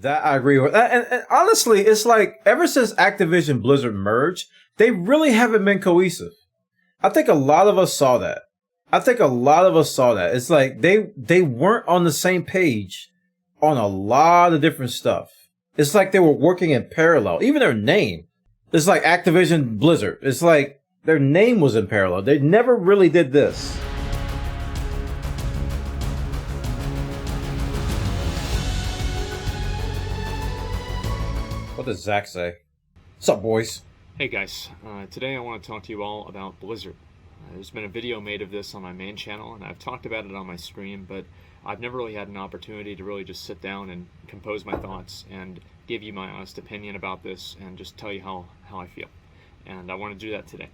That I agree with. And honestly, it's like ever since Activision Blizzard merged, they really haven't been cohesive. I think a lot of us saw that. It's like they weren't on the same page on a lot of different stuff. It's like they were working in parallel. Even their name. It's like Activision Blizzard. It's like their name was in parallel. They never really did this. What does Zach say? What's up, boys? Hey guys, today I want to talk to you all about Blizzard. There's been a video made of this on my main channel, and I've talked about it on my stream, but I've never really had an opportunity to really just sit down and compose my thoughts and give you my honest opinion about this and just tell you how I feel. And I want to do that today.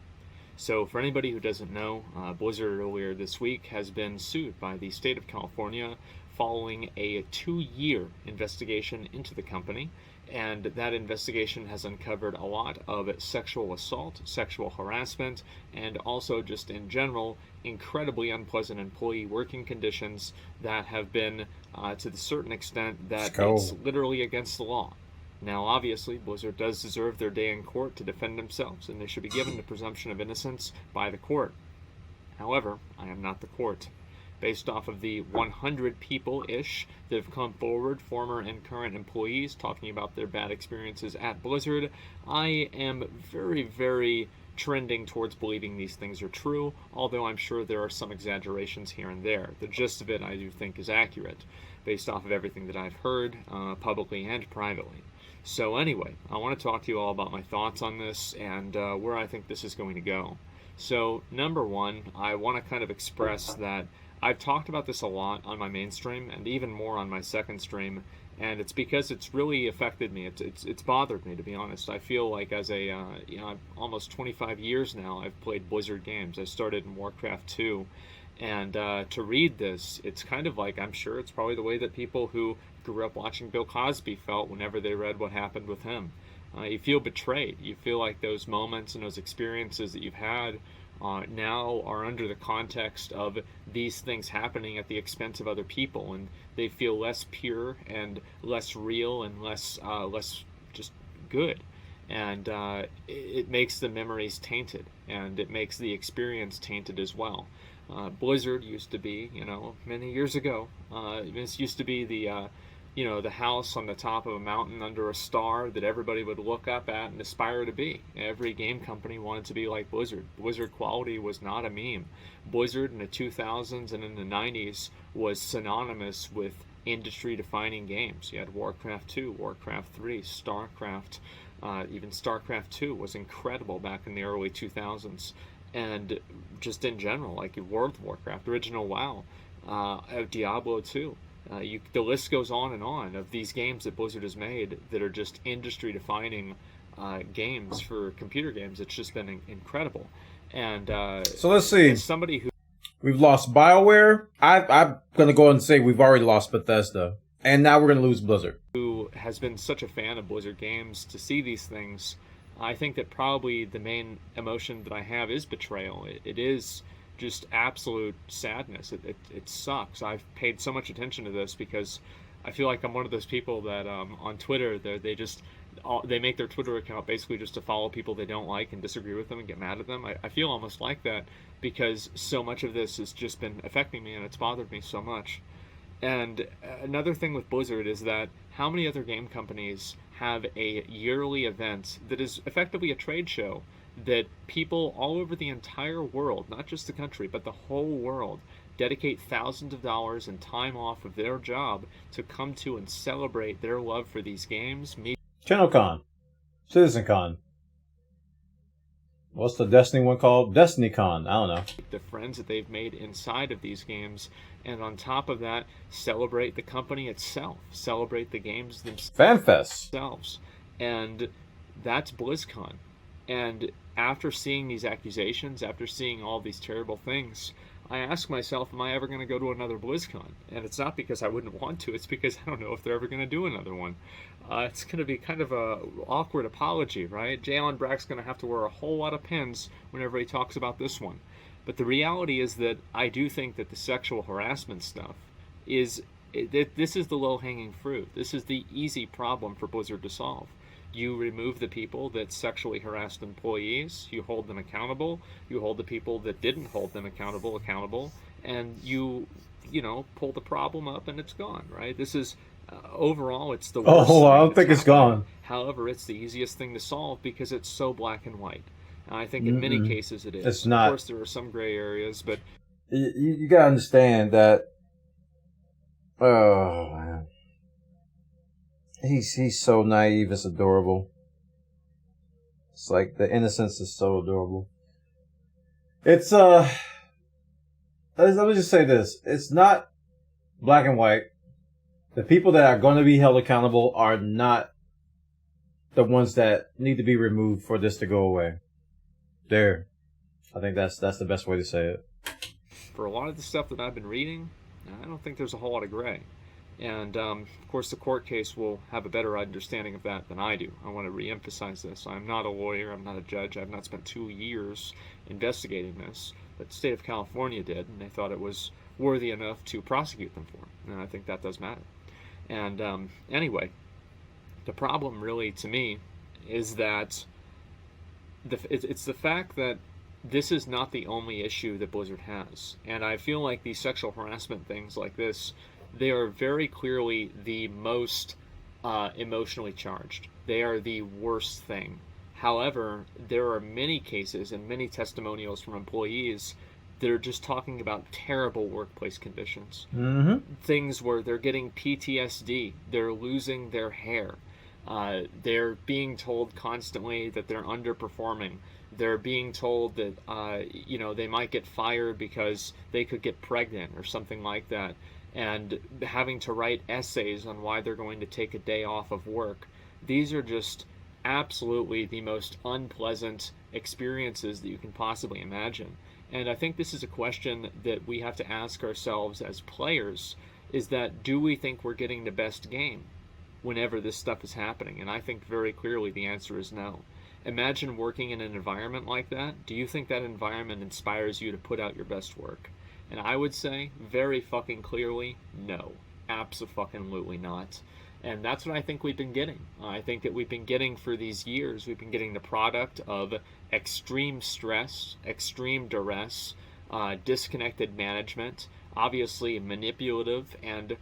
So for anybody who doesn't know, Blizzard earlier this week has been sued by the state of California following a 2-year investigation into the company. And that investigation has uncovered a lot of sexual assault, sexual harassment, and also just in general, incredibly unpleasant employee working conditions that have been, to the certain extent, that it's literally against the law. Now, obviously, Blizzard does deserve their day in court to defend themselves, and they should be given the presumption of innocence by the court. However, I am not the court. Based off of the 100 people-ish that have come forward, former and current employees, talking about their bad experiences at Blizzard, I am very, very trending towards believing these things are true, although I'm sure there are some exaggerations here and there. The gist of it I do think is accurate, based off of everything that I've heard, publicly and privately. So anyway, I want to talk to you all about my thoughts on this and where I think this is going to go. So, number one, I want to kind of express that I've talked about this a lot on my main stream and even more on my second stream, and it's because it's really affected me. It's bothered me, to be honest. I feel like as a almost 25 years now I've played Blizzard games. I started in Warcraft 2, and to read this, it's kind of like, I'm sure it's probably the way that people who grew up watching Bill Cosby felt whenever they read what happened with him. You feel betrayed. You feel like those moments and those experiences that you've had now are under the context of these things happening at the expense of other people, and they feel less pure and less real and less just good, and it makes the memories tainted, and it makes the experience tainted as well. Blizzard used to be, many years ago, this used to be the the house on the top of a mountain under a star that everybody would look up at and aspire to be. Every game company wanted to be like Blizzard. Blizzard quality was not a meme. Blizzard in the 2000s and in the 90s was synonymous with industry-defining games. You had Warcraft 2, Warcraft 3, StarCraft. Even StarCraft 2 was incredible back in the early 2000s. And just in general, like World of Warcraft, original WoW, Diablo 2. The list goes on and on of these games that Blizzard has made that are just industry-defining games for computer games. It's just been incredible. And so let's see. As somebody who we've lost BioWare. I'm going to go and say we've already lost Bethesda, and now we're going to lose Blizzard. Who has been such a fan of Blizzard games, to see these things, I think that probably the main emotion that I have is betrayal. It is just absolute sadness. It sucks. I've paid so much attention to this because I feel like I'm one of those people that on Twitter they make their Twitter account basically just to follow people they don't like and disagree with them and get mad at them. I feel almost like that because so much of this has just been affecting me and it's bothered me so much. And another thing with Blizzard is that how many other game companies have a yearly event that is effectively a trade show that people all over the entire world, not just the country, but the whole world, dedicate thousands of dollars and time off of their job to come to and celebrate their love for these games. ChannelCon. CitizenCon. What's the Destiny one called? DestinyCon. I don't know. The friends that they've made inside of these games, and on top of that, celebrate the company itself. Celebrate the games themselves. And that's BlizzCon. And after seeing these accusations, after seeing all these terrible things, I ask myself, am I ever going to go to another BlizzCon? And it's not because I wouldn't want to, it's because I don't know if they're ever going to do another one. It's going to be kind of a awkward apology, right? Jalen Brack's going to have to wear a whole lot of pins whenever he talks about this one. But the reality is that I do think that the sexual harassment stuff is This is the low-hanging fruit. This is the easy problem for Blizzard to solve. You remove the people that sexually harassed employees, you hold them accountable, you hold the people that didn't hold them accountable, and you pull the problem up and it's gone, right? This is, overall, it's the worst thing I don't that's think it's happened. gone. However, it's the easiest thing to solve because it's so black and white. And I think in many cases it is. It's not. Of course, there are some gray areas, but You gotta understand that. Oh man, he's so naive. It's adorable. It's like the innocence is so adorable. It's let me just say this: it's not black and white. The people that are going to be held accountable are not the ones that need to be removed for this to go away. I think that's the best way to say it. For a lot of the stuff that I've been reading, I don't think there's a whole lot of gray. And, of course, the court case will have a better understanding of that than I do. I want to reemphasize this. I'm not a lawyer. I'm not a judge. I've not spent 2 years investigating this. But the state of California did, and they thought it was worthy enough to prosecute them for. And I think that does matter. And, anyway, the problem really, to me, is that it's the fact that this is not the only issue that Blizzard has. And I feel like these sexual harassment things like this, they are very clearly the most emotionally charged. They are the worst thing. However, there are many cases and many testimonials from employees that are just talking about terrible workplace conditions. Mm-hmm. Things where they're getting PTSD, they're losing their hair, they're being told constantly that they're underperforming. They're being told that, they might get fired because they could get pregnant or something like that. And having to write essays on why they're going to take a day off of work. These are just absolutely the most unpleasant experiences that you can possibly imagine. And I think this is a question that we have to ask ourselves as players, is that do we think we're getting the best game whenever this stuff is happening? And I think very clearly the answer is no. Imagine working in an environment like that. Do you think that environment inspires you to put out your best work? And I would say very fucking clearly, no. Abso-fucking-lutely not. And that's what I think we've been getting. I think that we've been getting for these years, we've been getting the product of extreme stress, extreme duress, disconnected management, obviously manipulative and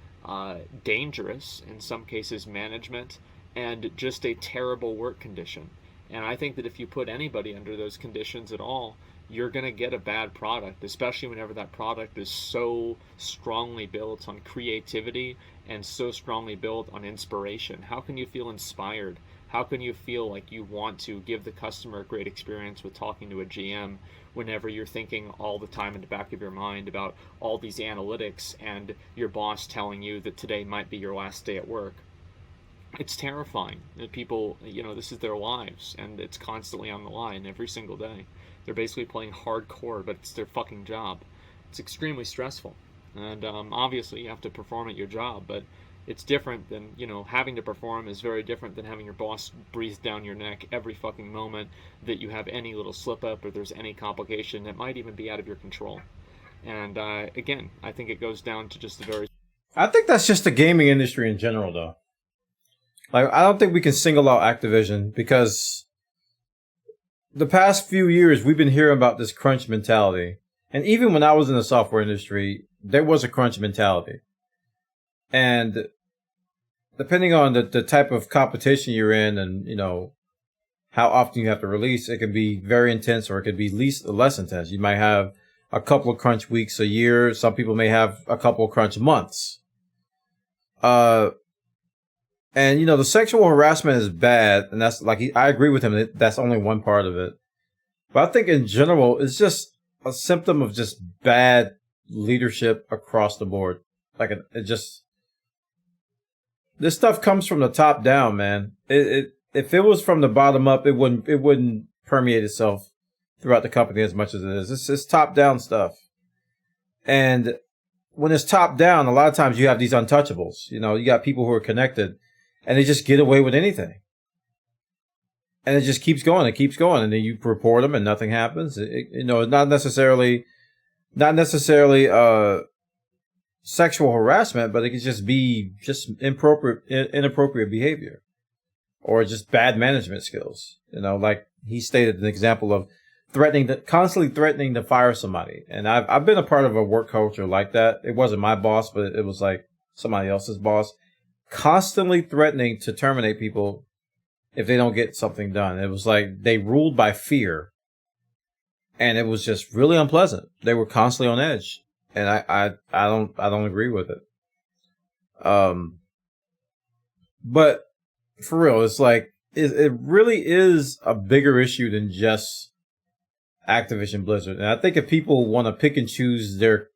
dangerous, in some cases, management, and just a terrible work condition. And I think that if you put anybody under those conditions at all, you're going to get a bad product, especially whenever that product is so strongly built on creativity and so strongly built on inspiration. How can you feel inspired? How can you feel like you want to give the customer a great experience with talking to a GM whenever you're thinking all the time in the back of your mind about all these analytics and your boss telling you that today might be your last day at work? It's terrifying that people, this is their lives, and it's constantly on the line every single day. They're basically playing hardcore, but it's their fucking job. It's extremely stressful. And obviously you have to perform at your job, but it's different than, having to perform is very different than having your boss breathe down your neck every fucking moment that you have any little slip up or there's any complication that might even be out of your control. And again, I think it goes down to just the very... I think that's just the gaming industry in general, though. Like, I don't think we can single out Activision because the past few years we've been hearing about this crunch mentality. And even when I was in the software industry, there was a crunch mentality. And depending on the type of competition you're in and, how often you have to release, it can be very intense or it could be less intense. You might have a couple of crunch weeks a year. Some people may have a couple of crunch months. And, the sexual harassment is bad. And that's I agree with him. That's only one part of it. But I think in general, it's just a symptom of just bad leadership across the board. This stuff comes from the top down, man. If it was from the bottom up, it wouldn't permeate itself throughout the company as much as it is. It's top down stuff. And when it's top down, a lot of times you have these untouchables. You got people who are connected and they just get away with anything. And it just keeps going. It keeps going. And then you report them and nothing happens. It's not necessarily sexual harassment, but it could just be inappropriate behavior, or just bad management skills. Like he stated an example of constantly threatening to fire somebody. And I've been a part of a work culture like that. It wasn't my boss, but it was like somebody else's boss, constantly threatening to terminate people if they don't get something done. It was like they ruled by fear, and it was just really unpleasant. They were constantly on edge, and I don't agree with it. But for real, it's like it really is a bigger issue than just Activision Blizzard. And I think if people want to pick and choose their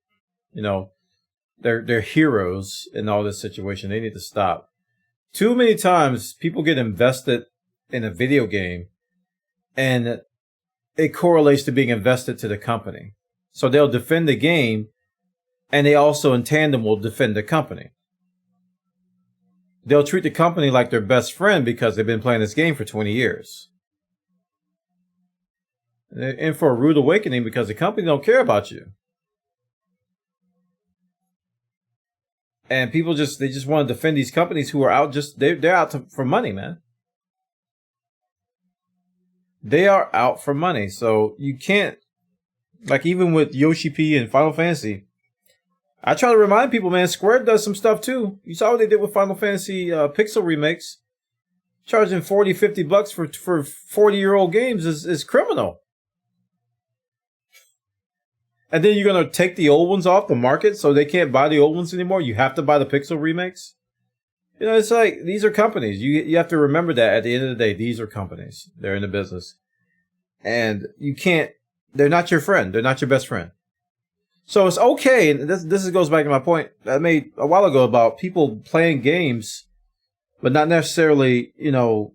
heroes in all this situation, they need to stop. Too many times people get invested in a video game and it correlates to being invested to the company. So they'll defend the game, and they also in tandem will defend the company. They'll treat the company like their best friend because they've been playing this game for 20 years. They're in for a rude awakening because the company don't care about you. And people just want to defend these companies who are out they're out for money, man. They are out for money. So you can't, like even with Yoshi P and Final Fantasy, I try to remind people, man, Square does some stuff too. You saw what they did with Final Fantasy Pixel remakes. Charging $40-50 for 40-year-old games is criminal. And then you're going to take the old ones off the market so they can't buy the old ones anymore. You have to buy the Pixel remakes. It's like, these are companies. You have to remember that at the end of the day, these are companies. They're in the business. And they're not your friend. They're not your best friend. So it's okay. And this goes back to my point I made a while ago about people playing games, but not necessarily, people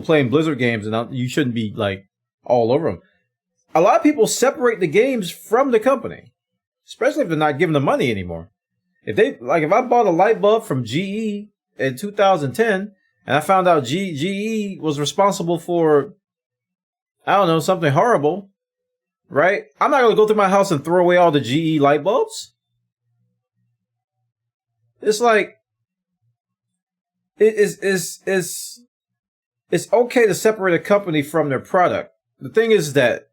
playing Blizzard games, and you shouldn't be like all over them. A lot of people separate the games from the company, especially if they're not giving them money anymore. If I bought a light bulb from GE in 2010 and I found out GE was responsible for, I don't know, something horrible, right? I'm not going to go through my house and throw away all the GE light bulbs. It's like, it's okay to separate a company from their product. The thing is that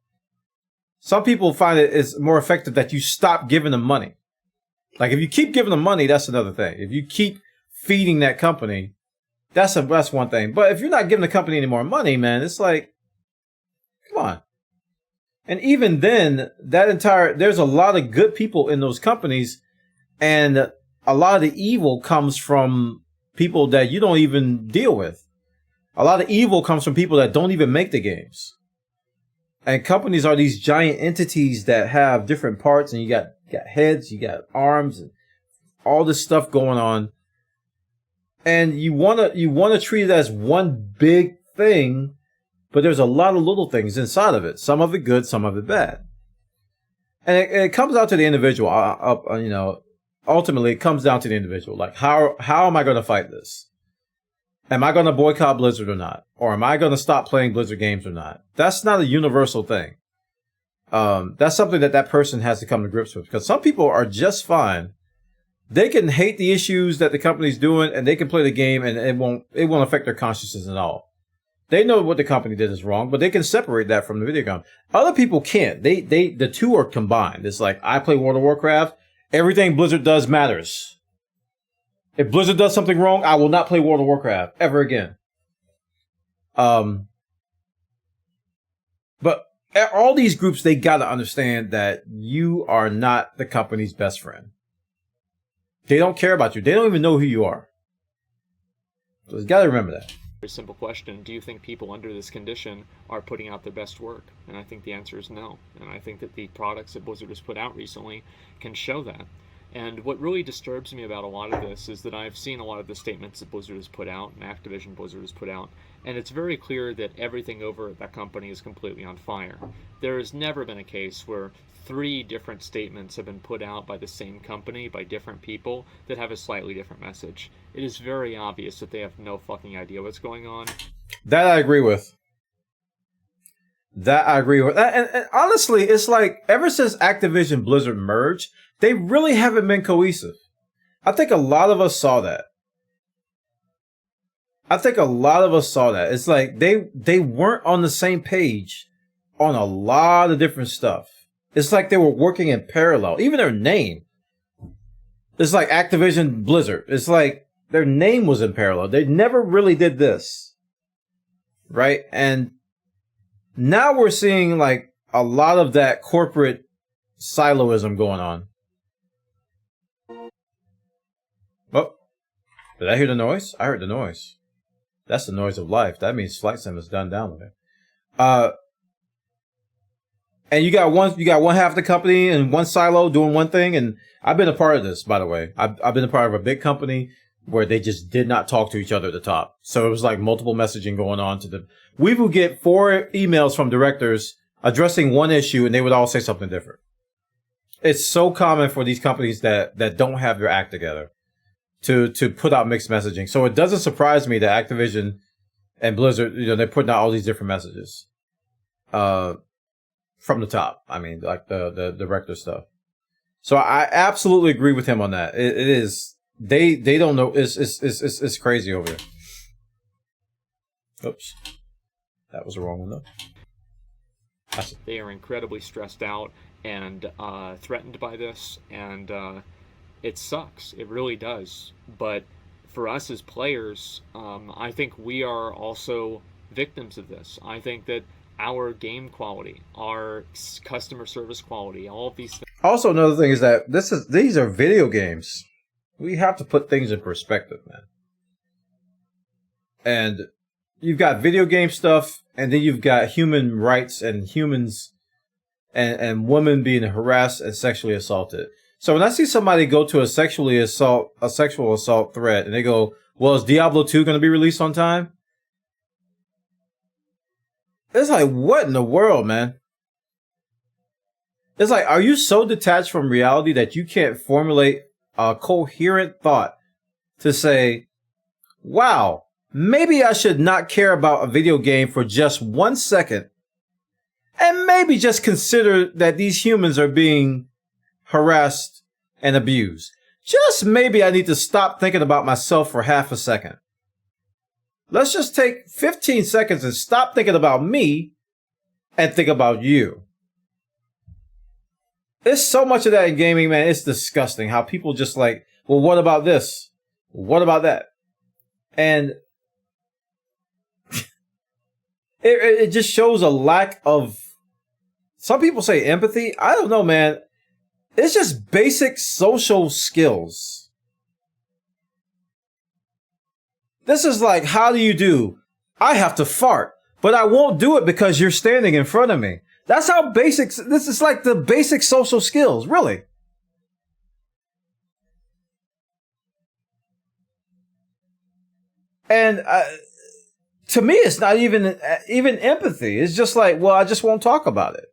some people find it is more effective that you stop giving them money. Like if you keep giving them money, that's another thing. If you keep feeding that company, that's one thing. But if you're not giving the company any more money, man, it's like, come on. And even then, there's a lot of good people in those companies, and a lot of the evil comes from people that you don't even deal with. A lot of evil comes from people that don't even make the games. And companies are these giant entities that have different parts, and you got heads, you got arms, and all this stuff going on. And you wanna treat it as one big thing, but there's a lot of little things inside of it. Some of it good, some of it bad. And it comes out to the individual. Ultimately, it comes down to the individual. Like, how am I going to fight this? Am I going to boycott Blizzard or not? Or am I going to stop playing Blizzard games or not? That's not a universal thing. That's something that person has to come to grips with. Because some people are just fine. They can hate the issues that the company's doing, and they can play the game, and it won't affect their consciousness at all. They know what the company did is wrong, but they can separate that from the video game. Other people can't. The two are combined. It's like, I play World of Warcraft. Everything Blizzard does matters. If Blizzard does something wrong, I will not play World of Warcraft ever again. But all these groups, they got to understand that you are not the company's best friend. They don't care about you. They don't even know who you are. So you got to remember that. Very simple question. Do you think people under this condition are putting out their best work? And I think the answer is no. And I think that the products that Blizzard has put out recently can show that. And what really disturbs me about a lot of this is that I've seen a lot of the statements that Blizzard has put out and Activision Blizzard has put out, and it's very clear that everything over at that company is completely on fire. There has never been a case where 3 different statements have been put out by the same company, by different people, that have a slightly different message. It is very obvious that they have no fucking idea what's going on. That I agree with. And honestly, it's like, ever since Activision Blizzard merged, They really haven't been cohesive. I think a lot of us saw that. It's like they weren't on the same page on a lot of different stuff. It's like they were working in parallel. Even their name. It's like Activision Blizzard. It's like their name was in parallel. They never really did this. Right? And now we're seeing like a lot of that corporate siloism going on. Oh, did I hear the noise? I heard the noise. That's the noise of life. That means Flight Sim is done down with it. And you got one half of the company in one silo doing one thing. And I've been a part of this, by the way. I've been a part of a big company where they just did not talk to each other at the top. So it was like multiple messaging going on to them. We would get 4 emails from directors addressing one issue and they would all say something different. It's so common for these companies that don't have their act together to put out mixed messaging. So it doesn't surprise me that Activision and Blizzard, they're putting out all these different messages. From the top. I mean, like the director stuff. So I absolutely agree with him on that. It is, they don't know. It's crazy over there. Oops. That was the wrong one though. They are incredibly stressed out and threatened by this, and it sucks. It really does. But for us as players, I think we are also victims of this. I think that our game quality, our customer service quality, all of these things. Also, another thing is that these are video games. We have to put things in perspective, man. And you've got video game stuff, and then you've got human rights and humans and women being harassed and sexually assaulted. So when I see somebody go to a sexual assault threat, and they go, "Well, is Diablo 2 going to be released on time?" It's like, what in the world, man? It's like, are you so detached from reality that you can't formulate a coherent thought to say, wow, maybe I should not care about a video game for just 1 second, and maybe just consider that these humans are being harassed and abused. Just maybe I need to stop thinking about myself for half a second. Let's just take 15 seconds and stop thinking about me and think about you. There's so much of that in gaming, man. It's disgusting how people just like, well, what about this? What about that? And it just shows a lack of, some people say empathy. I don't know, man. It's just basic social skills. This is like, how do you do? I have to fart, but I won't do it because you're standing in front of me. That's how basic, this is like the basic social skills, really. And to me, it's not even empathy. It's just like, well, I just won't talk about it.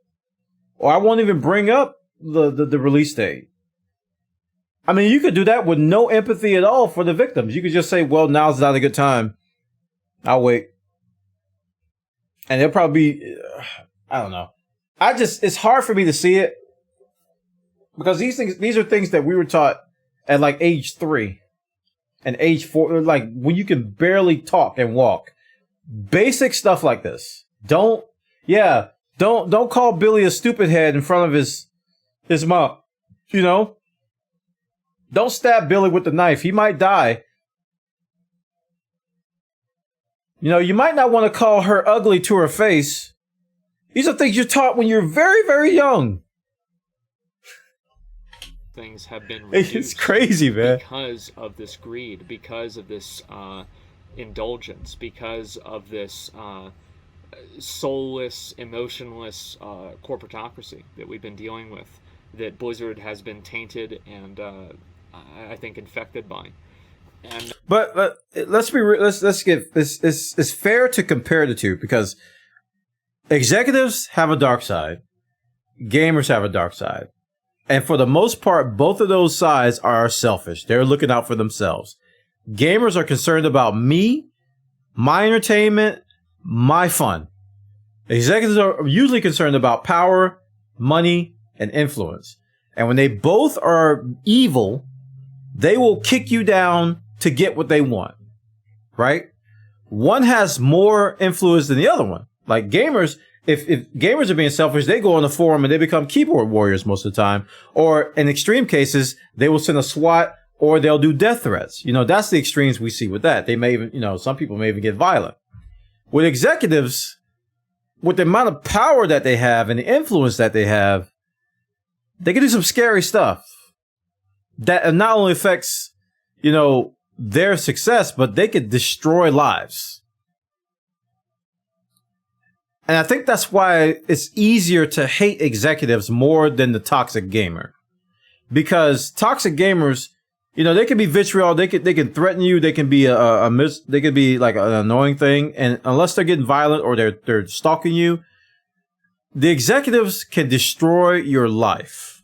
Or I won't even bring up the release date. I mean, you could do that with no empathy at all for the victims. You could just say, well, now's not a good time. I'll wait. And it'll probably be, I don't know. It's hard for me to see it. Because these are things that we were taught at like age 3 and age 4, like when you can barely talk and walk. Basic stuff like this. Don't call Billy a stupid head in front of his mom. Don't stab Billy with the knife. He might die. You might not want to call her ugly to her face. These are things you're taught when you're very, very young. Things have been reduced. It's crazy, man. Because of this greed, because of this indulgence, because of this soulless, emotionless corporatocracy that we've been dealing with, that Blizzard has been tainted and I think infected by. But let's get this. It's fair to compare the two because executives have a dark side, gamers have a dark side, and for the most part, both of those sides are selfish. They're looking out for themselves. Gamers are concerned about me, my entertainment, my fun. Executives are usually concerned about power, money, and influence. And when they both are evil, they will kick you down to get what they want, right? One has more influence than the other one. Like gamers, if gamers are being selfish, they go on the forum and they become keyboard warriors most of the time. Or in extreme cases, they will send a SWAT or they'll do death threats. You know, that's the extremes we see with that. They may even, you know, some people may even get violent. With executives, with the amount of power that they have and the influence that they have, they can do some scary stuff that not only affects, you know, their success, but they could destroy lives. And I think that's why it's easier to hate executives more than the toxic gamer. Because toxic gamers, you know, they can be vitriol, they can threaten you, they can be they could be like an annoying thing, and unless they're getting violent or they're stalking you, the executives can destroy your life.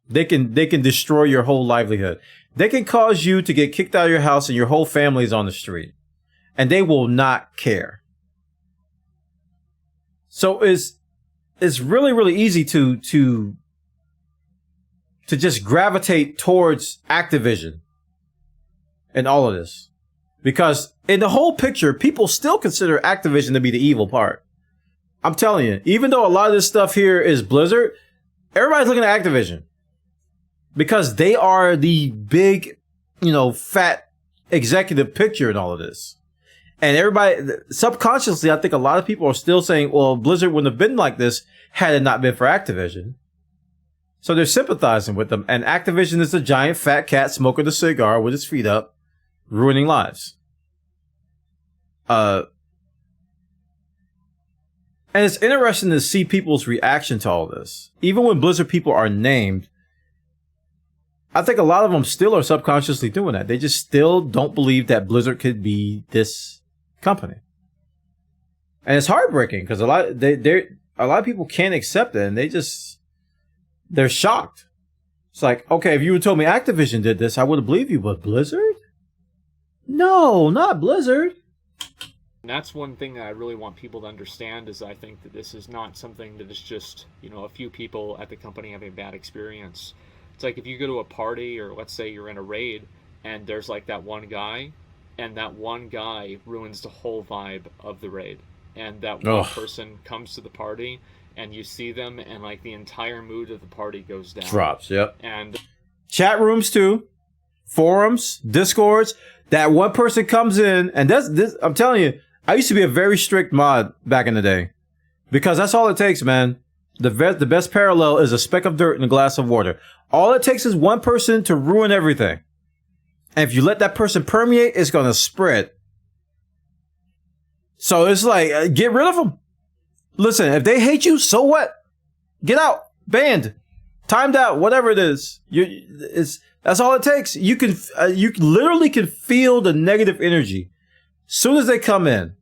They can destroy your whole livelihood. They can cause you to get kicked out of your house and your whole family's on the street. And they will not care. So it's really, really easy to just gravitate towards Activision and all of this. Because in the whole picture, people still consider Activision to be the evil part. I'm telling you, even though a lot of this stuff here is Blizzard, everybody's looking at Activision. Because they are the big, you know, fat executive picture in all of this. And everybody, subconsciously, I think a lot of people are still saying, well, Blizzard wouldn't have been like this had it not been for Activision. So they're sympathizing with them. And Activision is a giant fat cat smoking a cigar with his feet up, ruining lives. And it's interesting to see people's reaction to all this. Even when Blizzard people are named, I think a lot of them still are subconsciously doing that. They just still don't believe that Blizzard could be this company. And it's heartbreaking because a lot of people can't accept it, and they're shocked. It's like, okay, if you would told me Activision did this, I would have believed you, but Blizzard? No, not Blizzard. And that's one thing that I really want people to understand is I think that this is not something that is just, you know, a few people at the company having a bad experience. It's like if you go to a party or let's say you're in a raid and there's like that one guy and that one guy ruins the whole vibe of the raid. And that one person comes to the party and you see them and like the entire mood of the party goes down. Drops, yep. And chat rooms too, forums, discords. That one person comes in and this. I'm telling you, I used to be a very strict mod back in the day because that's all it takes, man. The best parallel is a speck of dirt in a glass of water. All it takes is one person to ruin everything. And if you let that person permeate, it's going to spread. So it's like, get rid of them. Listen, if they hate you, so what? Get out. Banned. Timed out. Whatever it is. That's all it takes. You literally can feel the negative energy. Soon as they come in,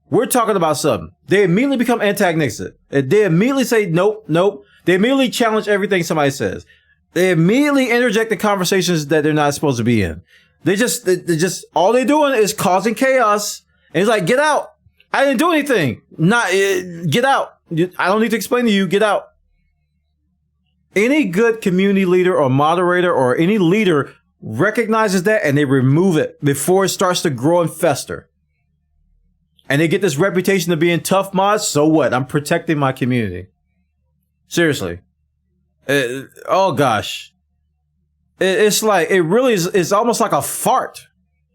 we're talking about something. They immediately become antagonistic. They immediately say, nope, nope. They immediately challenge everything somebody says. They immediately interject the conversations that they're not supposed to be in. They just all they're doing is causing chaos. And it's like, get out. I didn't do anything. Get out. I don't need to explain to you. Get out. Any good community leader or moderator or any leader recognizes that and they remove it before it starts to grow and fester. And they get this reputation of being tough mods. So what? I'm protecting my community. Seriously. Oh gosh. It's like, it really is, it's almost like a fart.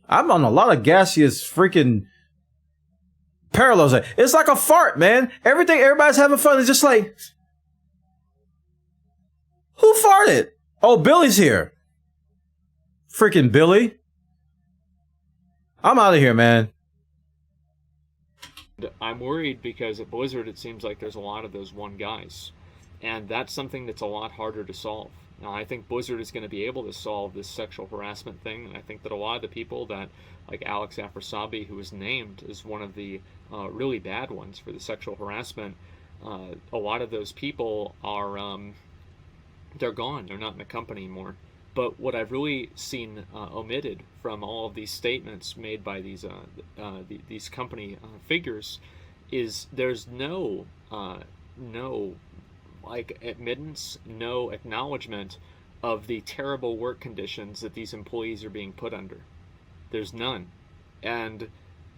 I'm on a lot of gaseous freaking parallels. It's like a fart, man. Everybody's having fun. It's just like, who farted? Oh, Billy's here. Freaking Billy. I'm out of here, man. I'm worried because at Blizzard it seems like there's a lot of those one guys. And that's something that's a lot harder to solve. Now, I think Blizzard is going to be able to solve this sexual harassment thing, and I think that a lot of the people that, like Alex Afrasabi, who was named as one of the really bad ones for the sexual harassment, a lot of those people are, they're gone. They're not in the company anymore. But what I've really seen omitted from all of these statements made by these company figures is there's no like admittance, no acknowledgement of the terrible work conditions that these employees are being put under. There's none. And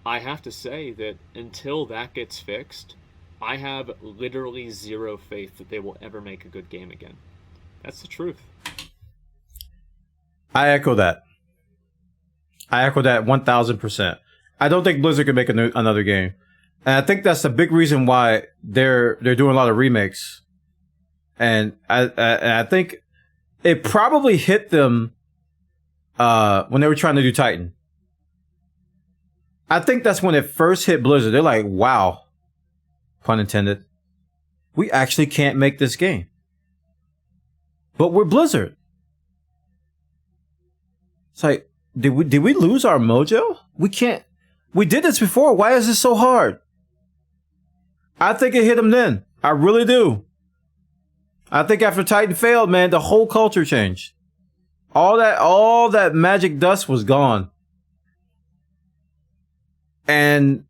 I have to say that until that gets fixed, I have literally zero faith that they will ever make a good game again. That's the truth. I echo that. 1,000%. I don't think Blizzard can make another game. And I think that's the big reason why they're doing a lot of remakes. And I think it probably hit them when they were trying to do Titan. I think that's when it first hit Blizzard. They're like, wow, pun intended, we actually can't make this game. But we're Blizzard. It's like, did we lose our mojo? We can't. We did this before. Why is this so hard? I think it hit them then. I really do. I think after Titan failed, man, the whole culture changed. All that magic dust was gone. And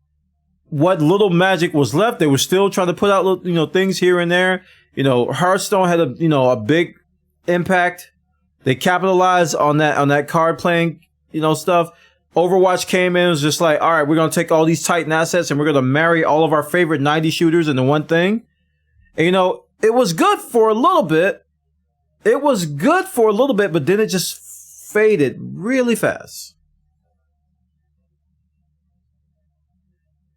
what little magic was left, they were still trying to put out little, things here and there. Hearthstone had a big impact. They capitalized on that card playing, stuff. Overwatch came in and was just like, all right, we're going to take all these Titan assets and we're going to marry all of our favorite 90 shooters into one thing. And, it was good for a little bit. But then it just faded really fast.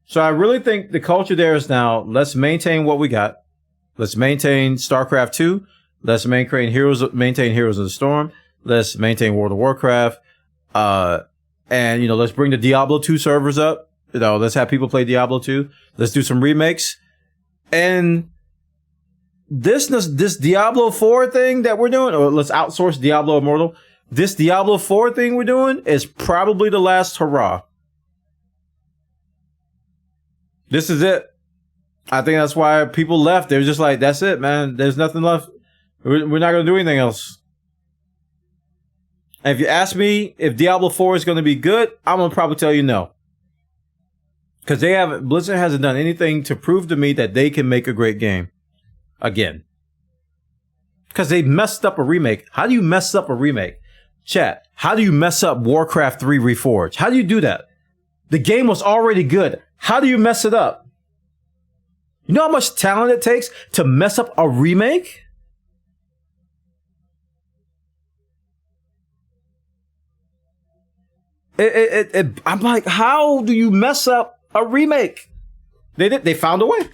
So I really think the culture there is now, let's maintain what we got. Let's maintain StarCraft 2. Let's maintain Heroes of the Storm. Let's maintain World of Warcraft. And, let's bring the Diablo 2 servers up. Let's have people play Diablo 2. Let's do some remakes. And this Diablo 4 thing that we're doing, or let's outsource Diablo Immortal. This Diablo 4 thing we're doing is probably the last hurrah. This is it. I think that's why people left. They were just like, that's it, man. There's nothing left. We're not going to do anything else. And if you ask me if Diablo 4 is going to be good, I'm going to probably tell you no. Because Blizzard hasn't done anything to prove to me that they can make a great game again. Because they messed up a remake. How do you mess up a remake? Chat, how do you mess up Warcraft 3 Reforged? How do you do that? The game was already good. How do you mess it up? You know how much talent it takes to mess up a remake? I'm like, how do you mess up a remake? They found a way.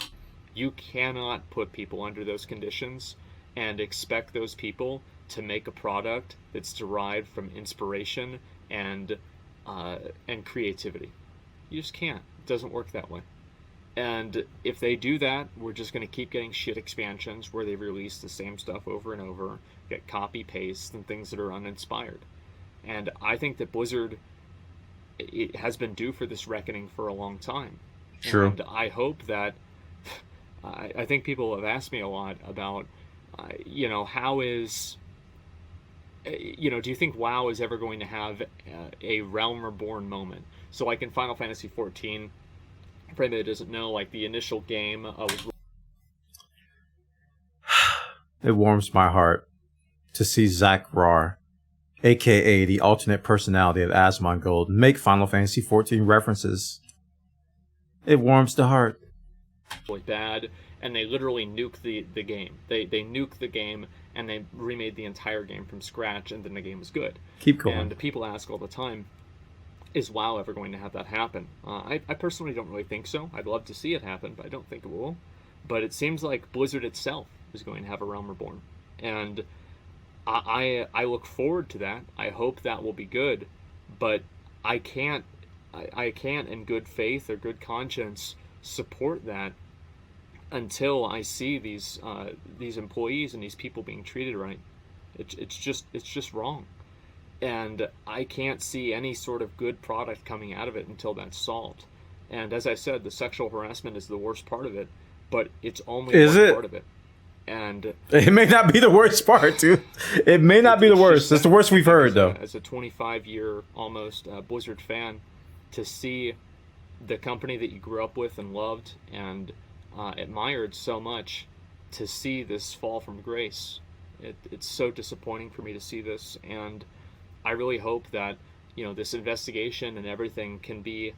You cannot put people under those conditions and expect those people to make a product that's derived from inspiration and creativity. You just can't. It doesn't work that way. And if they do that, we're just going to keep getting shit expansions where they release the same stuff over and over, get copy-paste and things that are uninspired. And I think that Blizzard, it has been due for this reckoning for a long time. Sure. And I hope that, I think people have asked me a lot about, how is, do you think WoW is ever going to have a Realm Reborn moment? So like in Final Fantasy XIV, for anybody that doesn't know, like the initial game was... It warms my heart to see ZackRawrr's, aka the alternate personality of Asmongold, make Final Fantasy XIV references. It warms the heart. Really bad, and they literally nuked the game. They nuked the game, and they remade the entire game from scratch, and then the game was good. Keep going. And people ask all the time, is WoW ever going to have that happen? I personally don't really think so. I'd love to see it happen, but I don't think it will. But it seems like Blizzard itself is going to have a Realm Reborn. And I look forward to that. I hope that will be good. But I can't in good faith or good conscience support that until I see these employees and these people being treated right. It's just wrong. And I can't see any sort of good product coming out of it until that's solved. And as I said, the sexual harassment is the worst part of it, but it's only one part of it. And it may not be the worst part, too. It may not be the worst. It's the worst we've heard, though. As a 25-year almost Blizzard fan, to see the company that you grew up with and loved and admired so much to see this fall from grace. It's so disappointing for me to see this, and I really hope that, you know, this investigation and everything can be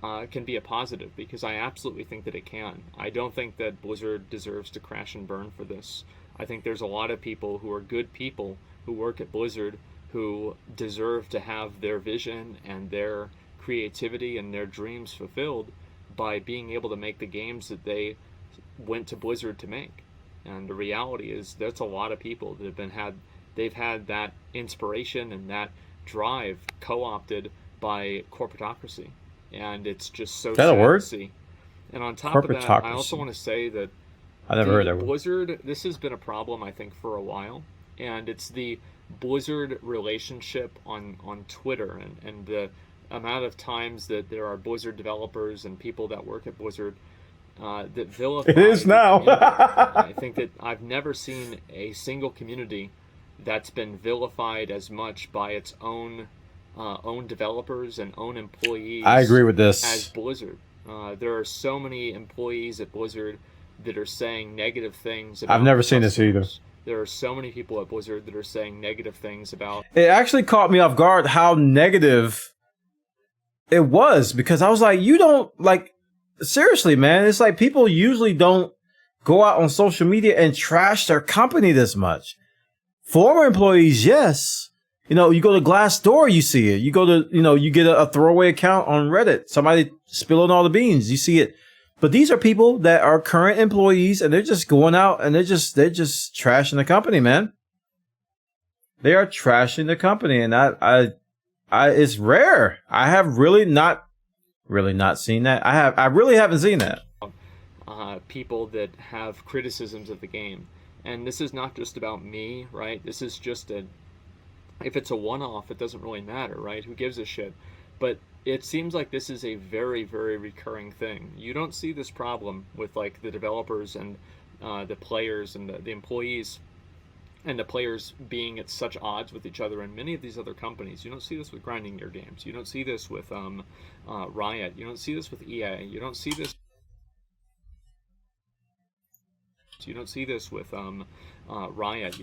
a positive, because I absolutely think that it can. I don't think that Blizzard deserves to crash and burn for this. I think there's a lot of people who are good people who work at Blizzard who deserve to have their vision and their creativity and their dreams fulfilled by being able to make the games that they went to Blizzard to make. And the reality is that's a lot of people that they've had that inspiration and that drive co-opted by corporatocracy. And it's just so sad to see. And on top of that, I also want to say that I never heard that word. Blizzard, this has been a problem, I think, for a while. And it's the Blizzard relationship on Twitter, and the amount of times that there are Blizzard developers and people that work at Blizzard that vilify. It is now. I think that I've never seen a single community that's been vilified as much by its own developers and own employees. I agree with this. As Blizzard, there are so many employees at Blizzard that are saying negative things about I've never seen this either. There are so many people at Blizzard that are saying negative things about... It actually caught me off guard how negative it was, because I was like, you don't, like, seriously, man, it's like people usually don't go out on social media and trash their company this much. Former employees, yes. You know, you go to Glassdoor, you see it. You go to, you know, you get a throwaway account on Reddit. Somebody spilling all the beans. You see it. But these are people that are current employees, and they're just going out and they're just trashing the company, man. They are trashing the company, and I it's rare. I have really not seen that. I really haven't seen that. People that have criticisms of the game, and this is not just about me, right? This is just if it's a one-off, it doesn't really matter, right? Who gives a shit? But it seems like this is a very, very recurring thing. You don't see this problem with, like, the developers and the players and the employees and the players being at such odds with each other in many of these other companies. You don't see this with Grinding Gear Games. You don't see this with Riot. You don't see this with EA. You don't see this. You don't see this with Riot.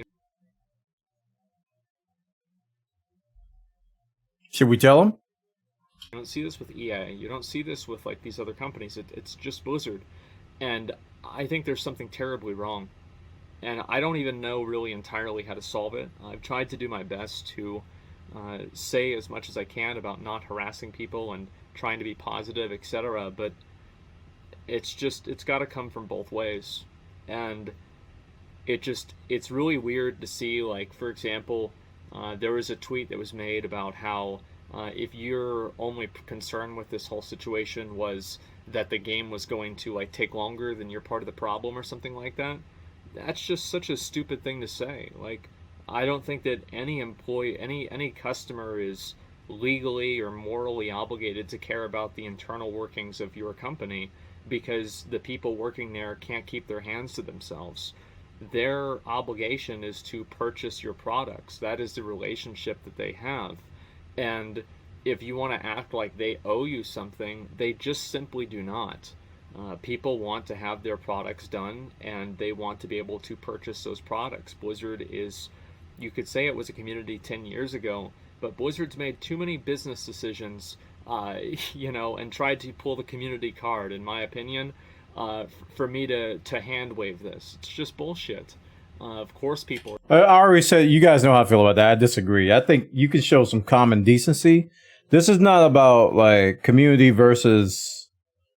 Should we tell them? You don't see this with EA. You don't see this with, like, these other companies. It's just Blizzard. And I think there's something terribly wrong. And I don't even know really entirely how to solve it. I've tried to do my best to say as much as I can about not harassing people and trying to be positive, etc. But it's got to come from both ways. And it's really weird to see, like, for example, there was a tweet that was made about how if your only concern with this whole situation was that the game was going to, like, take longer, then you're part of the problem or something like that. That's just such a stupid thing to say. Like, I don't think that any employee, any customer is legally or morally obligated to care about the internal workings of your company because the people working there can't keep their hands to themselves. Their obligation is to purchase your products. That is the relationship that they have. And if you want to act like they owe you something, they just simply do not. People want to have their products done, and they want to be able to purchase those products. Blizzard is, you could say it was a community 10 years ago, but Blizzard's made too many business decisions, and tried to pull the community card, in my opinion, for me to hand wave this. It's just bullshit. Of course people... I already said, you guys know how I feel about that. I disagree. I think you can show some common decency. This is not about, like, community versus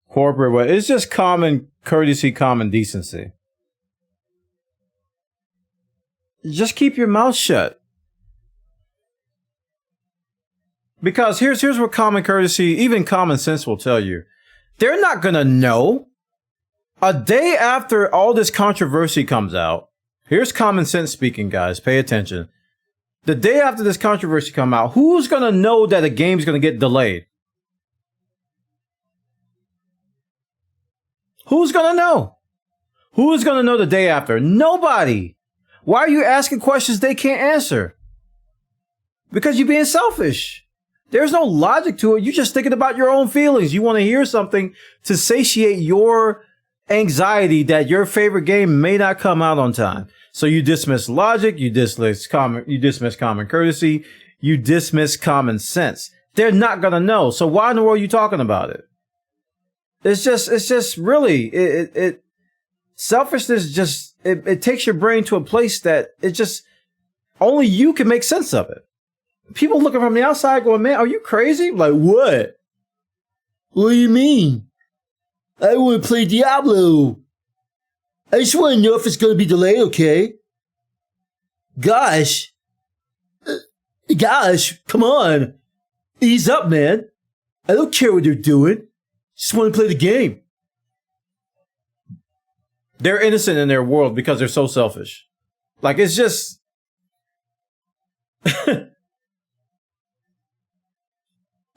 corporate, but it's just common courtesy, common decency. Just keep your mouth shut. Because here's what common courtesy, even common sense will tell you. They're not going to know. A day after all this controversy comes out, here's common sense speaking, guys. Pay attention. The day after this controversy come out, who's going to know that a game's going to get delayed? Who's going to know? Who is going to know the day after? Nobody. Why are you asking questions they can't answer? Because you're being selfish. There's no logic to it. You're just thinking about your own feelings. You want to hear something to satiate your anxiety that your favorite game may not come out on time. So you dismiss logic, you dismiss common courtesy, you dismiss common sense. They're not gonna know. So why in the world are you talking about it? It's just really, selfishness just, it takes your brain to a place that it just, only you can make sense of it. People looking from the outside going, man, are you crazy? Like, what? What do you mean? I want to play Diablo. I just want to know if it's going to be delayed, okay? Gosh, come on. Ease up, man. I don't care what they're doing. Just want to play the game. They're innocent in their world because they're so selfish. Like, it's just...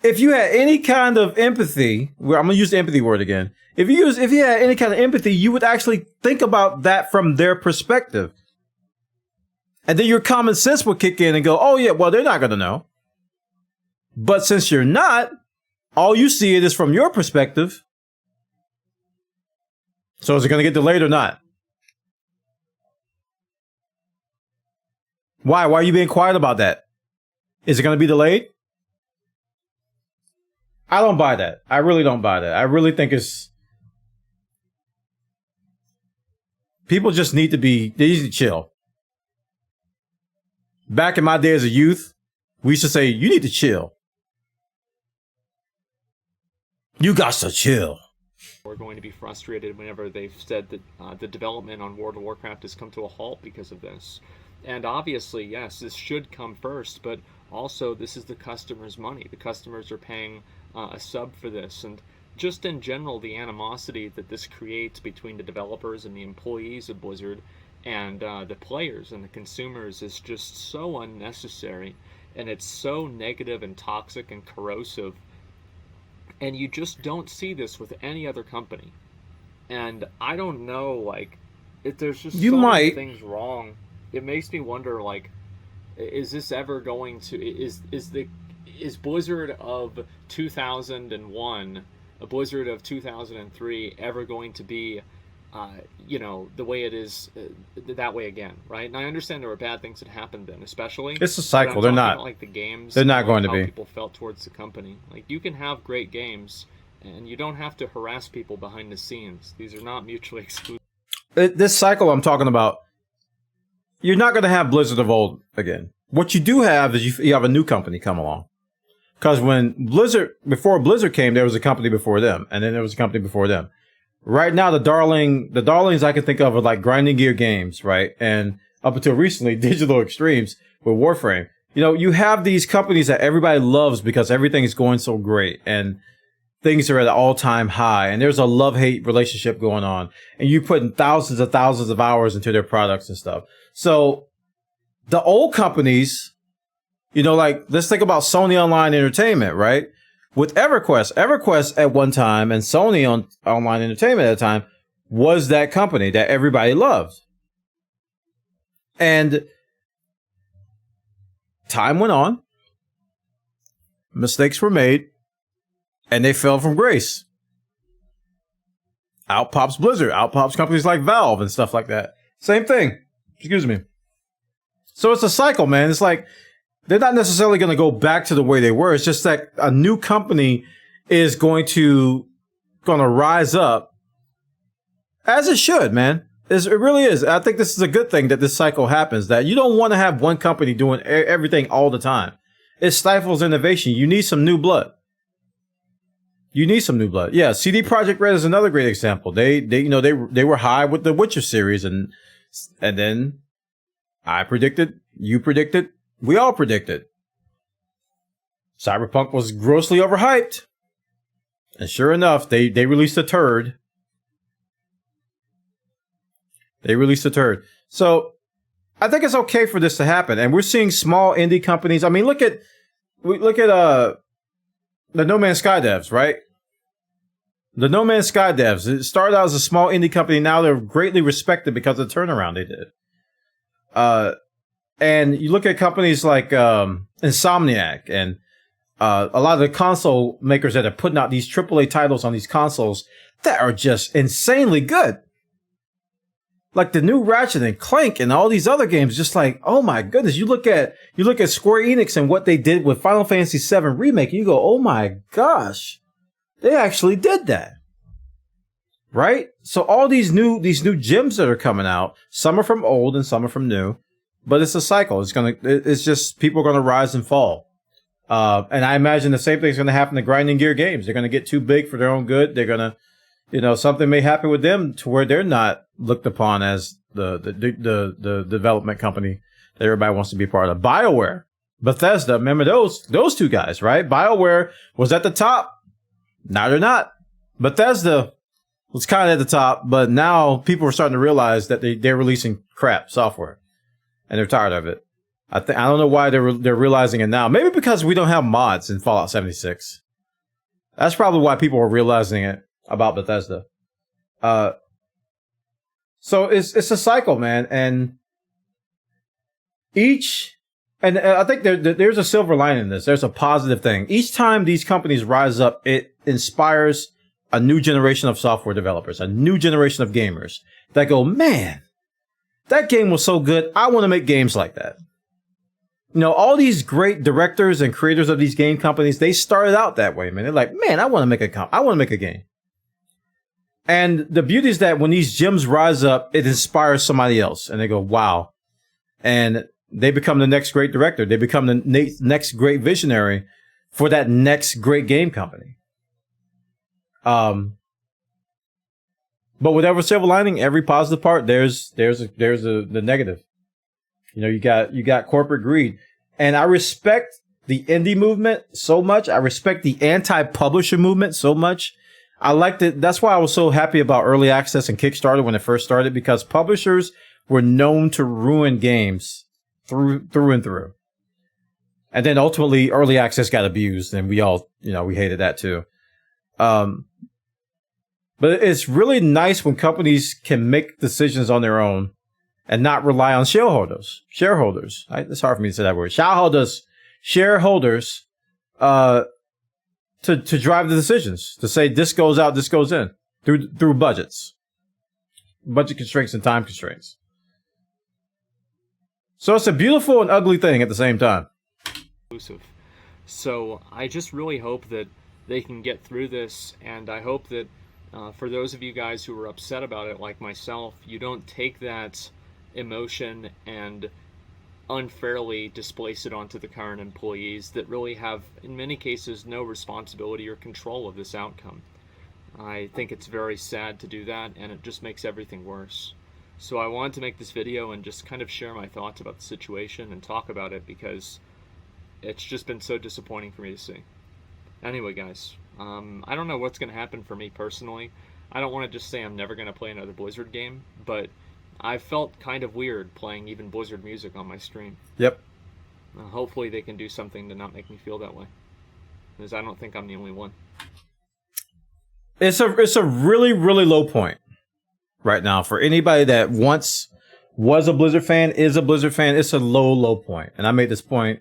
If you had any kind of empathy, I'm going to use the empathy word again. If you had any kind of empathy, you would actually think about that from their perspective. And then your common sense would kick in and go, oh yeah, well, they're not going to know. But since you're not, all you see it is from your perspective. So is it going to get delayed or not? Why? Why are you being quiet about that? Is it going to be delayed? I don't buy that. I really don't buy that. I really think it's... People just need to be... They need to chill. Back in my day as a youth, we used to say, you need to chill. You got to chill. We're going to be frustrated whenever they've said that the development on World of Warcraft has come to a halt because of this. And obviously, yes, this should come first, but also this is the customer's money. The customers are paying a sub for this, and just in general, the animosity that this creates between the developers and the employees of Blizzard and the players and the consumers is just so unnecessary, and it's so negative and toxic and corrosive, and you just don't see this with any other company. And I don't know, like, if there's just so many things wrong. It makes me wonder, like, is this ever going to, is Blizzard of 2001, a Blizzard of 2003 ever going to be, you know, the way it is that way again, right? And I understand there were bad things that happened then, especially. It's a cycle. They're not like the games. They're not going to be. How people felt towards the company. Like, you can have great games, and you don't have to harass people behind the scenes. These are not mutually exclusive. This cycle I'm talking about, you're not going to have Blizzard of old again. What you do have is you have a new company come along. Because before Blizzard came, there was a company before them, and then there was a company before them. Right now, the darlings I can think of are like Grinding Gear Games, right? And up until recently, Digital Extremes with Warframe. You know, you have these companies that everybody loves because everything is going so great, and things are at an all-time high, and there's a love-hate relationship going on, and you putting thousands of hours into their products and stuff. So the old companies, you know, like, let's think about Sony Online Entertainment, right? With EverQuest at one time, and Sony Online Entertainment at a time, was that company that everybody loved. And time went on, mistakes were made, and they fell from grace. Out pops Blizzard, out pops companies like Valve and stuff like that. Same thing. Excuse me. So it's a cycle, man. It's like, they're not necessarily going to go back to the way they were. It's just that a new company is going to rise up, as it should, man. It really is. I think this is a good thing that this cycle happens, that you don't want to have one company doing everything all the time. It stifles innovation. You need some new blood. Yeah, CD Projekt Red is another great example. They were high with the Witcher series, and then I predicted, you predicted, we all predicted Cyberpunk was grossly overhyped. And sure enough, they released a turd. So I think it's okay for this to happen. And we're seeing small indie companies. I mean, look at the No Man's Sky devs, right? The No Man's Sky devs. It started out as a small indie company. Now they're greatly respected because of the turnaround they did. And you look at companies like Insomniac and a lot of the console makers that are putting out these AAA titles on these consoles that are just insanely good. Like the new Ratchet and Clank and all these other games, just like, oh my goodness. You look at Square Enix and what they did with Final Fantasy VII Remake, and you go, oh my gosh, they actually did that. Right? So all these new gems that are coming out, some are from old and some are from new, but it's a cycle. It's just people are gonna rise and fall. And I imagine the same thing's gonna happen to Grinding Gear games. They're gonna get too big for their own good. They're gonna, something may happen with them to where they're not looked upon as the development company that everybody wants to be part of. BioWare, Bethesda, remember those two guys, right? BioWare was at the top. Now they're not. Bethesda was kind of at the top, but now people are starting to realize that they're releasing crap software, and they're tired of it. I don't know why they're realizing it now. Maybe because we don't have mods in Fallout 76. That's probably why people are realizing it about Bethesda. So it's a cycle, man, and I think there's a silver lining in this. There's a positive thing. Each time these companies rise up, it inspires a new generation of software developers, a new generation of gamers that go, man, that game was so good. I want to make games like that. All these great directors and creators of these game companies, they started out that way, man. They're like, man, I want to make a game. And the beauty is that when these gems rise up, it inspires somebody else, and they go, wow. And they become the next great director. They become the next great visionary for that next great game company. But whatever silver lining, every positive part, there's the negative. You got corporate greed. And I respect the indie movement so much. I respect the anti-publisher movement so much. I liked it. That's why I was so happy about early access and Kickstarter when it first started, because publishers were known to ruin games through and through. And then ultimately early access got abused, and we all, we hated that too. But it's really nice when companies can make decisions on their own and not rely on shareholders. It's hard for me to say that word. Shareholders, to drive the decisions, to say this goes out, this goes in through budget constraints and time constraints. So it's a beautiful and ugly thing at the same time. So I just really hope that they can get through this, and I hope that for those of you guys who are upset about it, like myself, you don't take that emotion and unfairly displace it onto the current employees that really have, in many cases, no responsibility or control of this outcome. I think it's very sad to do that, and it just makes everything worse. So I wanted to make this video and just kind of share my thoughts about the situation and talk about it, because it's just been so disappointing for me to see. Anyway, guys, I don't know what's going to happen for me personally. I don't want to just say I'm never going to play another Blizzard game, but I felt kind of weird playing even Blizzard music on my stream. Yep. Hopefully they can do something to not make me feel that way, because I don't think I'm the only one. It's a really, really low point right now for anybody that once was a Blizzard fan, is a Blizzard fan. It's a low point. And I made this point.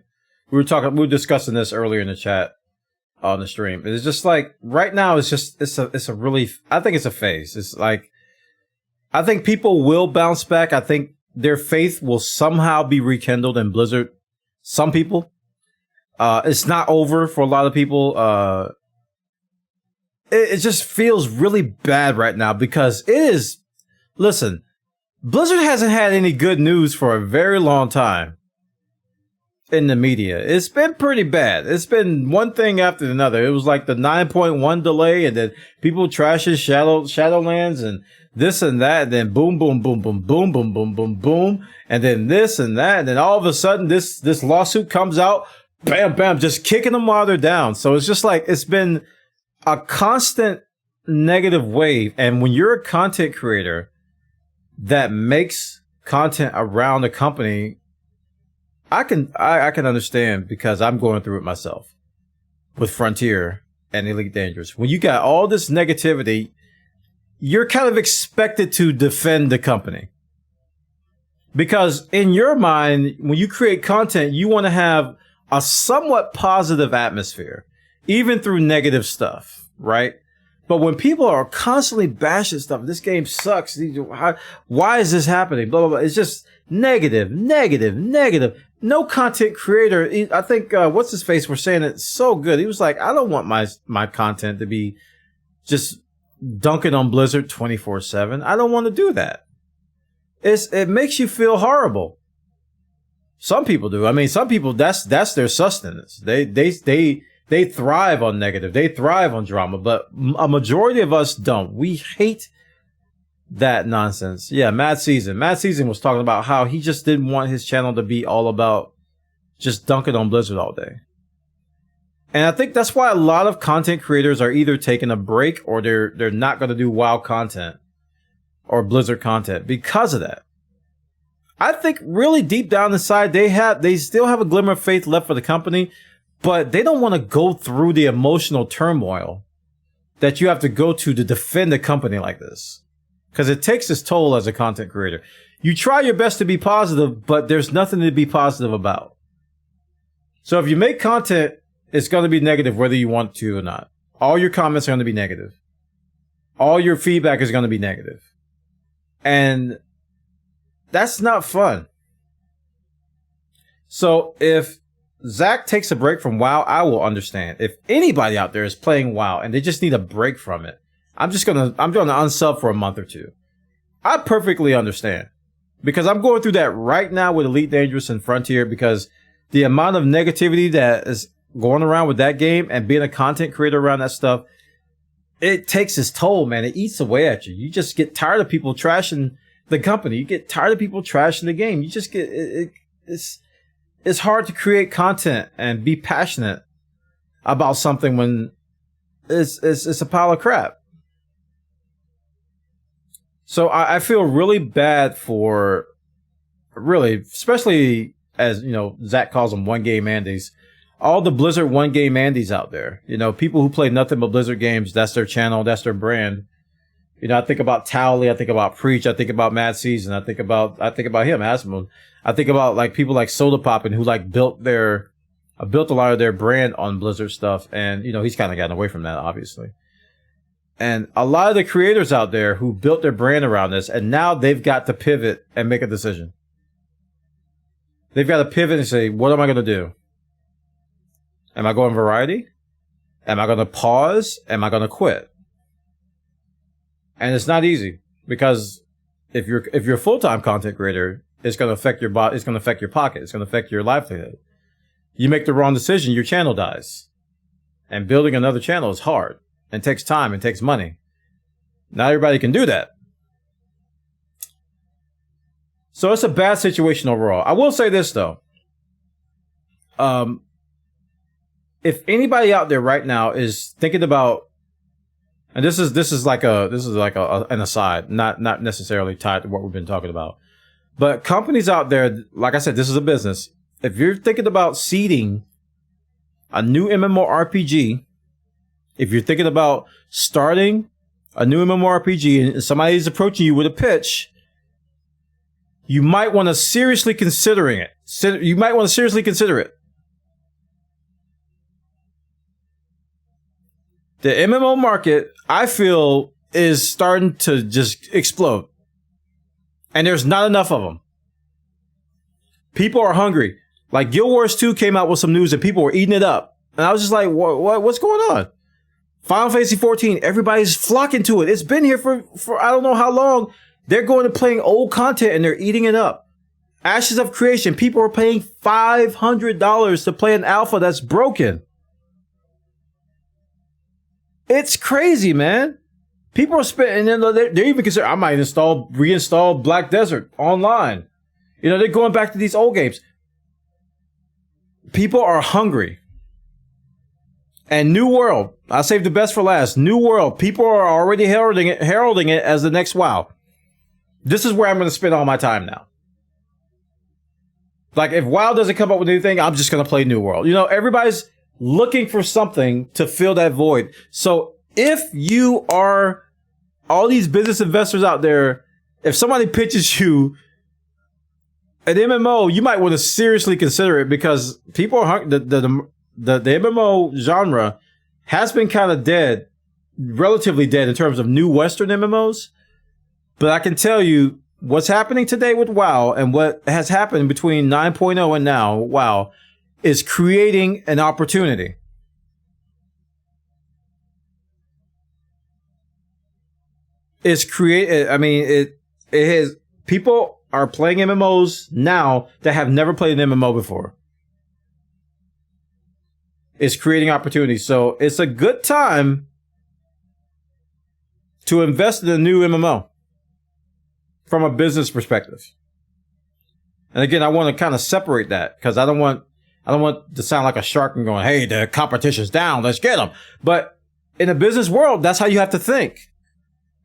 We were discussing this earlier in the chat on the stream. It's just like right now it's a really, I think it's a phase. It's like, I think people will bounce back. I think their faith will somehow be rekindled in Blizzard. Some people. It's not over for a lot of people. It just feels really bad right now because it is. Listen, Blizzard hasn't had any good news for a very long time in the media. It's been pretty bad. It's been one thing after another. It was like the 9.1 delay, and then people trashes Shadowlands and this and that, and then boom, boom, boom, boom, boom, boom, boom, boom, boom, and then this and that, and then all of a sudden this lawsuit comes out, bam, bam, just kicking them while they're down. So it's just like it's been a constant negative wave. And when you're a content creator that makes content around a company, I can understand, because I'm going through it myself with Frontier and Elite Dangerous. When you got all this negativity, you're kind of expected to defend the company, because in your mind, when you create content, you want to have a somewhat positive atmosphere, even through negative stuff, right? But when people are constantly bashing stuff, this game sucks. Why is this happening? Blah, blah, blah. It's just negative, negative, negative. No content creator. I think, what's his face was saying it so good. He was like, I don't want my content to be just dunking on Blizzard 24/7. I don't want to do that. It makes you feel horrible. Some people do. I mean, some people, that's their sustenance. They thrive on negative. They thrive on drama, but a majority of us don't. We hate that nonsense. Yeah, Mad Season. Mad Season was talking about how he just didn't want his channel to be all about just dunking on Blizzard all day. And I think that's why a lot of content creators are either taking a break or they're not going to do WoW content or Blizzard content because of that. I think really deep down inside they still have a glimmer of faith left for the company, but they don't want to go through the emotional turmoil that you have to go to defend a company like this. Because it takes its toll as a content creator. You try your best to be positive, but there's nothing to be positive about. So if you make content, it's going to be negative whether you want to or not. All your comments are going to be negative. All your feedback is going to be negative. And that's not fun. So if Zach takes a break from WoW, I will understand. If anybody out there is playing WoW and they just need a break from it, I'm going to unsub for a month or two. I perfectly understand. Because I'm going through that right now with Elite Dangerous and Frontier, because the amount of negativity that is going around with that game and being a content creator around that stuff, it takes its toll, man. It eats away at you. You just get tired of people trashing the company. You get tired of people trashing the game. You just get, it's hard to create content and be passionate about something when it's a pile of crap. So I feel really bad for, really, especially as, you know, Zach calls them one-game Andes, all the Blizzard one-game Andes out there. You know, people who play nothing but Blizzard games, that's their channel, that's their brand. You know, I think about Towley, I think about Preach, I think about Mad Season, I think about him, Asmongold. I think about like people like Soda Poppin' who like built a lot of their brand on Blizzard stuff, and you know, he's kind of gotten away from that, obviously. And a lot of the creators out there who built their brand around this, and now they've got to pivot and make a decision. They've got to pivot and say, what am I going to do? Am I going variety? Am I going to pause? Am I going to quit? And it's not easy, because if you're a full-time content creator, it's going to affect your body. It's going to affect your pocket. It's going to affect your livelihood. You make the wrong decision, your channel dies. And building another channel is hard and takes time and takes money. Not everybody can do that. So it's a bad situation overall. I will say this though. If anybody out there right now is thinking about, and this is like an aside, not necessarily tied to what we've been talking about, but companies out there, like I said, this is a business. If you're thinking about seeding a new MMORPG, if you're thinking about starting a new MMORPG and somebody's approaching you with a pitch, you might want to seriously consider it. You might want to seriously consider it. The MMO market, I feel, is starting to just explode. And there's not enough of them. People are hungry. Like Guild Wars 2 came out with some news and people were eating it up. And I was just like, what's going on? Final Fantasy 14, everybody's flocking to it. It's been here for I don't know how long. They're going to playing old content and they're eating it up. Ashes of Creation, people are paying $500 to play an alpha that's broken. It's crazy, man. People are spending, and they're even considering, I might reinstall Black Desert online. You know, they're going back to these old games. People are hungry. And New World, I saved the best for last. New World, people are already heralding it as the next WoW. This is where I'm going to spend all my time now. Like, if WoW doesn't come up with anything, I'm just going to play New World. You know, everybody's looking for something to fill that void. So if you are all these business investors out there, if somebody pitches you an MMO, you might want to seriously consider it because people are the MMO genre has been kind of dead, relatively dead in terms of new Western MMOs. But I can tell you what's happening today with WoW and what has happened between 9.0 and now, WoW, is creating an opportunity. It has, people are playing MMOs now that have never played an MMO before. It's creating opportunities. So it's a good time to invest in a new MMO from a business perspective. And again, I want to kind of separate that because I don't want to sound like a shark and going, hey, the competition's down, let's get them. But in a business world, that's how you have to think.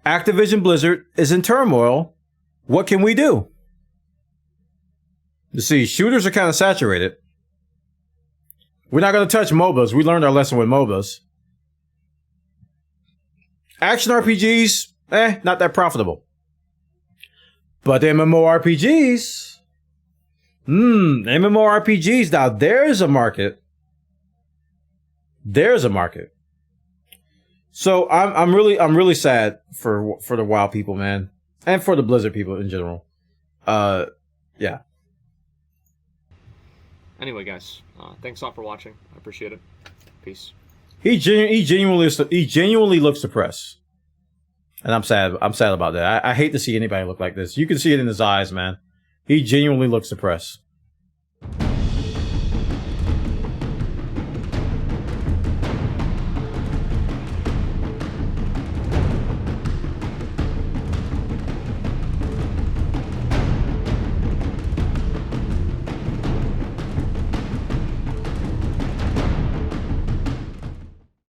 Activision Blizzard is in turmoil. What can we do? You see, shooters are kind of saturated. We're not going to touch MOBAs. We learned our lesson with MOBAs. Action RPGs, not that profitable. But MMORPGs, MMORPGs, now there's a market. There's a market. So I'm really sad for the WoW people, man, and for the Blizzard people in general. Yeah. Anyway, guys, thanks all for watching. I appreciate it. Peace. He genuinely looks depressed, and I'm sad. I'm sad about that. I hate to see anybody look like this. You can see it in his eyes, man. He genuinely looks depressed.